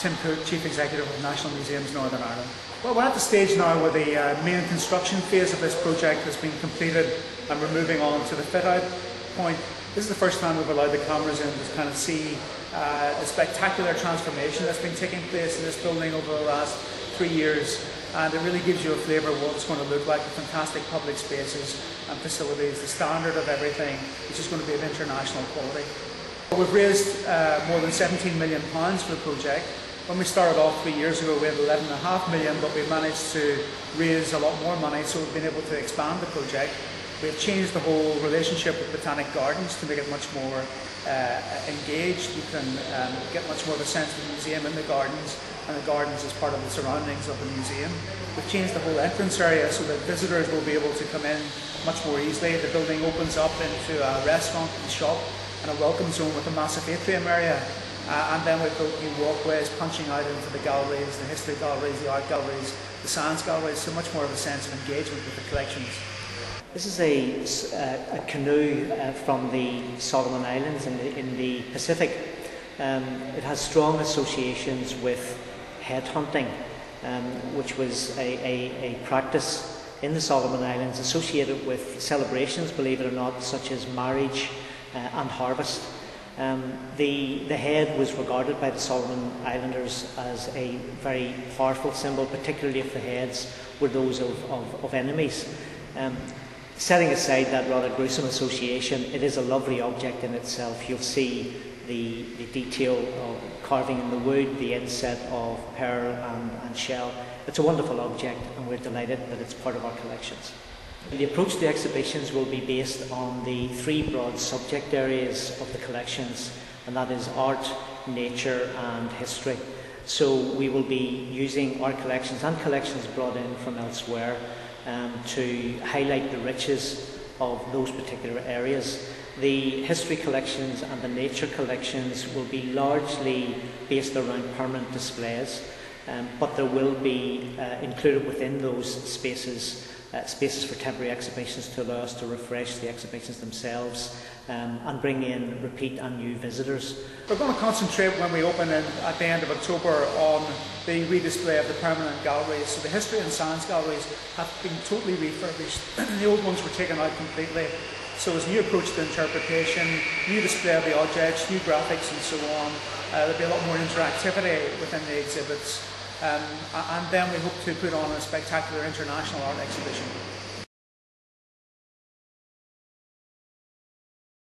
Tim Cooke, Chief Executive of National Museums Northern Ireland. Well, we're at the stage now where the main construction phase of this project has been completed and we're moving on to the fit-out point. This is the first time we've allowed the cameras in to kind of see the spectacular transformation that's been taking place in this building over the last 3 years, and it really gives you a flavour of what it's going to look like, the fantastic public spaces and facilities, the standard of everything, which is going to be of international quality. We've raised more than £17 million for the project. When we started off 3 years ago we had £11.5 million, but we managed to raise a lot more money, so we've been able to expand the project. We've changed the whole relationship with Botanic Gardens to make it much more engaged. You can get much more of a sense of the museum in the gardens, and the gardens as part of the surroundings of the museum. We've changed the whole entrance area so that visitors will be able to come in much more easily. The building opens up into a restaurant and shop and a welcome zone with a massive atrium area. And then we've built new walkways punching out into the galleries, the history galleries, the art galleries, the science galleries, so much more of a sense of engagement with the collections. This is a canoe from the Solomon Islands in the Pacific. It has strong associations with headhunting, which was a practice in the Solomon Islands associated with celebrations, believe it or not, such as marriage and harvest. The head was regarded by the Solomon Islanders as a very powerful symbol, particularly if the heads were those of enemies. Setting aside that rather gruesome association, it is a lovely object in itself. You'll see the detail of carving in the wood, the inset of pearl and shell. It's a wonderful object, and we're delighted that it's part of our collections. The approach to the exhibitions will be based on the three broad subject areas of the collections, and that is art, nature and history. So we will be using our collections and collections brought in from elsewhere to highlight the riches of those particular areas. The history collections and the nature collections will be largely based around permanent displays, but there will be included within those spaces for temporary exhibitions to allow us to refresh the exhibitions themselves and bring in repeat and new visitors. We're going to concentrate when we open at the end of October on the redisplay of the permanent galleries. So the history and science galleries have been totally refurbished. The old ones were taken out completely. So it's a new approach to interpretation, new display of the objects, new graphics and so on. There'll be a lot more interactivity within the exhibits. And then we hope to put on a spectacular international art exhibition.